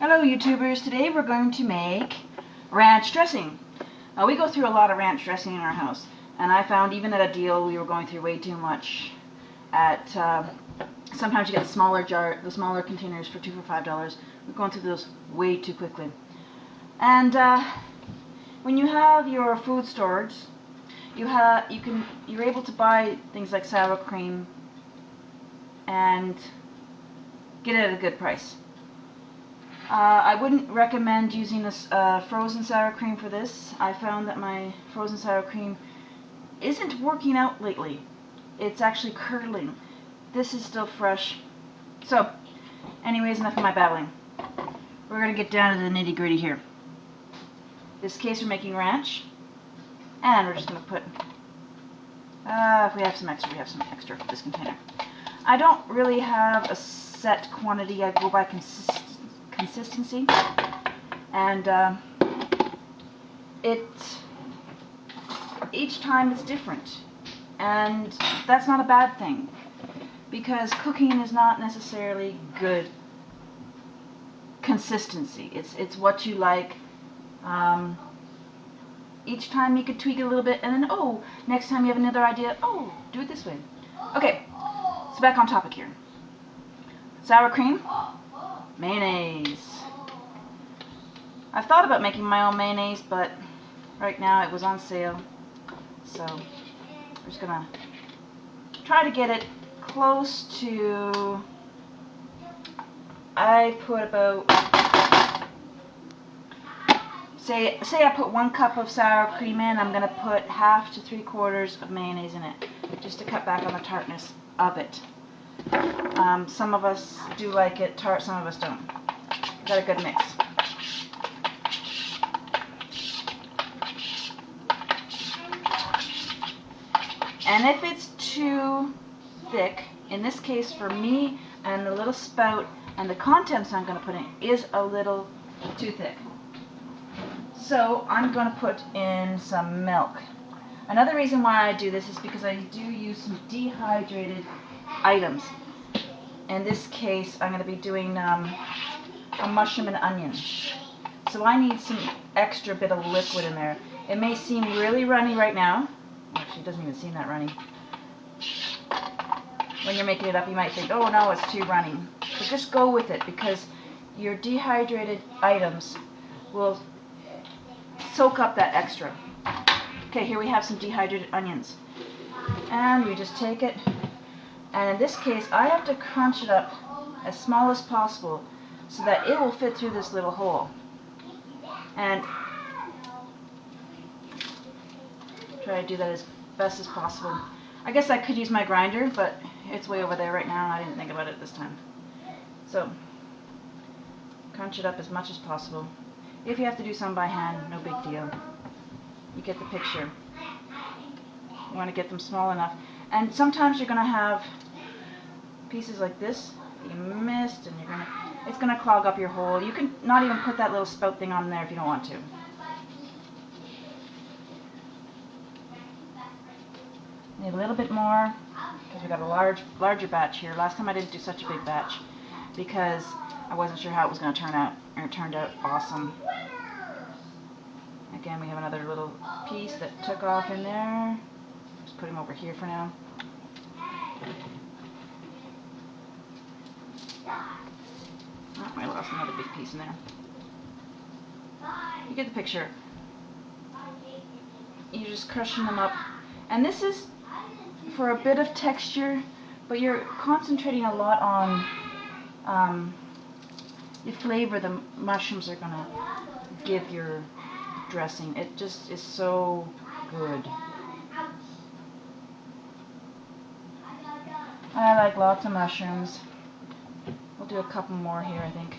Hello YouTubers, today we're going to make ranch dressing. We go through a lot of ranch dressing in our house, and I found even at a deal we were going through way too much. Sometimes you get the smaller containers for $2 for $5. We're going through those way too quickly. And when you have your food stores, you're able to buy things like sour cream and get it at a good price. I wouldn't recommend using this frozen sour cream for this. I found that my frozen sour cream isn't working out lately. It's actually curdling. This is still fresh. So, anyways, enough of my babbling. We're going to get down to the nitty-gritty here. In this case, we're making ranch. And we're just going to put, if we have some extra for this container. I don't really have a set quantity. I go by consistency, and each time is different, and that's not a bad thing, because cooking is not necessarily good consistency. It's what you like. Each time you could tweak it a little bit, and then next time you have another idea, do it this way. Okay, so back on topic here. Sour cream, mayonnaise. I've thought about making my own mayonnaise, but right now it was on sale, so we're just gonna try to get it close to, I put about, say I put 1 cup of sour cream in, I'm gonna put 1/2 to 3/4 of mayonnaise in it, just to cut back on the tartness of it. Some of us do like it tart, some of us don't. Got a good mix. And if it's too thick, in this case for me and the little spout and the contents I'm going to put in is a little too thick. So I'm going to put in some milk. Another reason why I do this is because I do use some dehydrated items. In this case, I'm going to be doing a mushroom and onion. So I need some extra bit of liquid in there. It may seem really runny right now. Actually, it doesn't even seem that runny. When you're making it up, you might think, oh no, it's too runny. But just go with it, because your dehydrated items will soak up that extra. Okay, here we have some dehydrated onions. And we just take it, and in this case, I have to crunch it up as small as possible so that it will fit through this little hole. And try to do that as best as possible. I guess I could use my grinder, but it's way over there right now and I didn't think about it this time. So, crunch it up as much as possible. If you have to do some by hand, no big deal. You get the picture. You want to get them small enough. And sometimes you're going to have pieces like this that you missed, and it's going to clog up your hole. You can not even put that little spout thing on there if you don't want to. Need a little bit more, because we got a larger batch here. Last time I didn't do such a big batch because I wasn't sure how it was going to turn out, and it turned out awesome. Again, we have another little piece that took off in there. Just put him over here for now. Oh, I lost another big piece in there. You get the picture. You're just crushing them up. And this is for a bit of texture, but you're concentrating a lot on the flavor the mushrooms are going to give your dressing. It just is so good. I like lots of mushrooms. We'll do a couple more here, I think.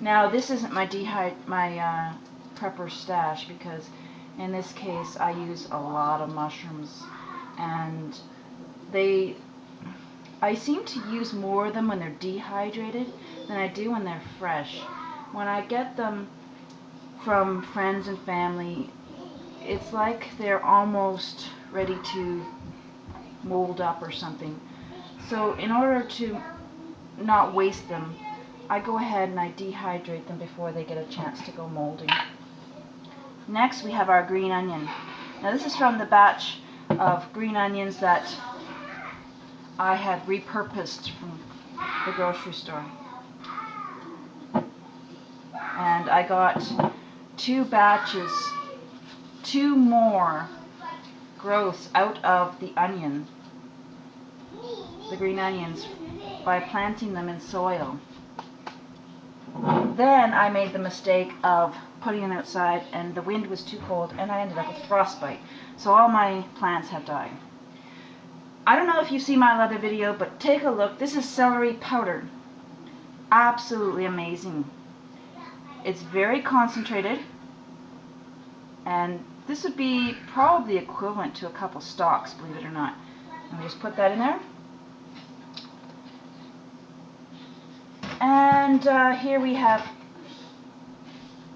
Now, this isn't my prepper stash, because in this case I use a lot of mushrooms, and I seem to use more of them when they're dehydrated than I do when they're fresh. When I get them from friends and family, it's like they're almost ready to mold up or something. So in order to not waste them, I go ahead and I dehydrate them before they get a chance to go molding. Next we have our green onion. Now this is from the batch of green onions that I had repurposed from the grocery store. And I got 2 batches, 2 more growths out of the onion, the green onions, by planting them in soil. Then I made the mistake of putting them outside and the wind was too cold and I ended up with frostbite. So all my plants have died. I don't know if you see my other video, but take a look. This is celery powder. Absolutely amazing. It's very concentrated, and this would be probably equivalent to a couple stalks, believe it or not. And we just put that in there. And here we have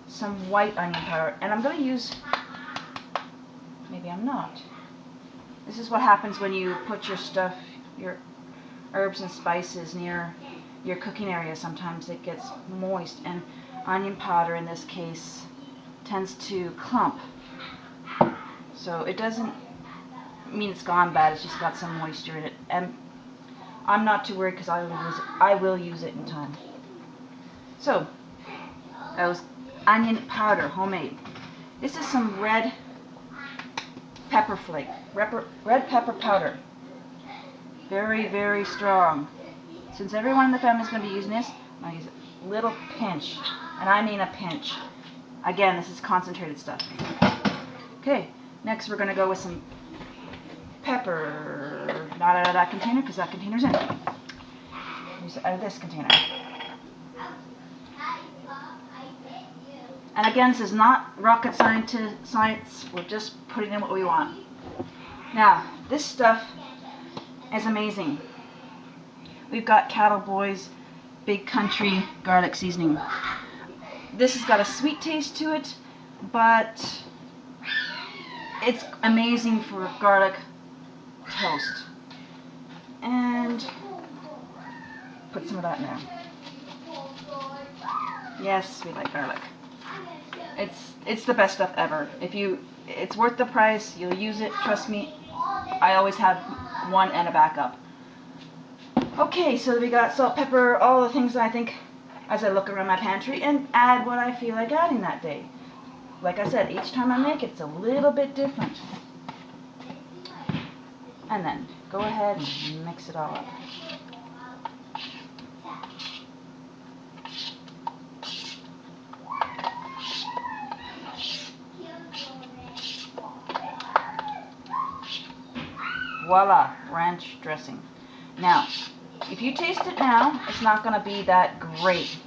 some white onion powder, and I'm going to use, maybe I'm not. This is what happens when you put your stuff, your herbs and spices near your cooking area. Sometimes it gets moist, and onion powder in this case tends to clump. So it doesn't mean it's gone bad, it's just got some moisture in it. And I'm not too worried because I will use it in time. So that was onion powder, homemade. This is some red pepper flake, red pepper powder. Very, very strong. Since everyone in the family is going to be using this, I'm going to use a little pinch. And I mean a pinch. Again, this is concentrated stuff. Okay, next we're going to go with some pepper. Not out of that container because that container's empty. Use it out of this container. And again, this is not rocket science. We're just putting in what we want. Now, this stuff is amazing. We've got Cattle Boys Big Country garlic seasoning. This has got a sweet taste to it, but it's amazing for garlic toast. And put some of that in there. Yes, we like garlic. It's the best stuff ever. It's worth the price. You'll use it. Trust me. I always have one and a backup. Okay, so we got salt, pepper, all the things I think as I look around my pantry and add what I feel like adding that day. Like I said, each time I make it, it's a little bit different. And then go ahead and mix it all up. Voila, ranch dressing. Now, if you taste it now, it's not going to be that great.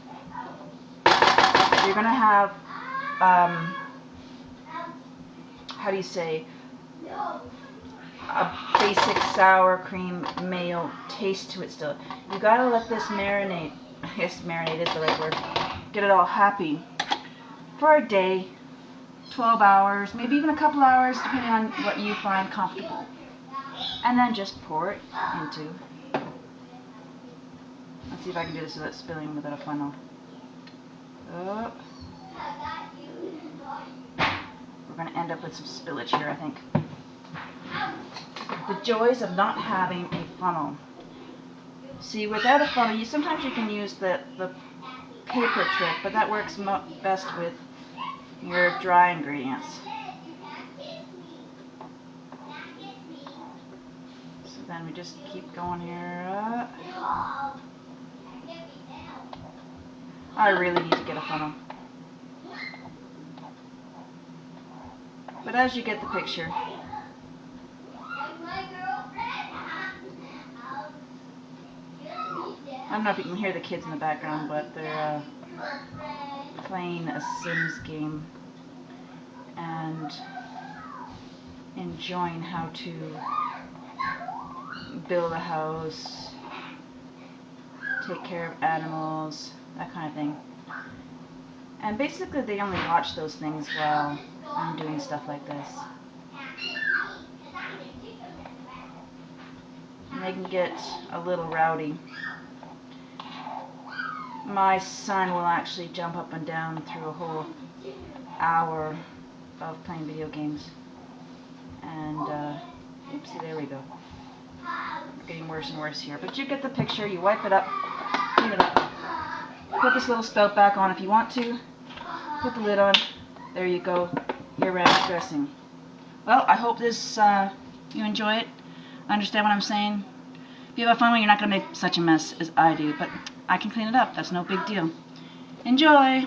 You're going to have, how do you say, a basic sour cream mayo taste to it still. You got to let this marinate. I guess marinate is the right word. Get it all happy for a day, 12 hours, maybe even a couple hours, depending on what you find comfortable. And then just pour it into. Let's see if I can do this without spilling without a funnel. Oh. We're going to end up with some spillage here, I think. The joys of not having a funnel. See, without a funnel, sometimes you can use the paper trick, but that works best with your dry ingredients. So then we just keep going here. I really need to get a funnel. But as you get the picture, I don't know if you can hear the kids in the background, but they're playing a Sims game and enjoying how to build a house, take care of animals, that kind of thing. And basically they only watch those things while I'm doing stuff like this. And they can get a little rowdy. my son will actually jump up and down through a whole hour of playing video games. And, oopsie, there we go. We're getting worse and worse here. But you get the picture. You wipe it up, clean it up. Put this little spout back on if you want to. Put the lid on. There you go. Your ranch dressing. Well, I hope this you enjoy it. Understand what I'm saying? If you have fun, you're not going to make such a mess as I do. But I can clean it up. That's no big deal. Enjoy!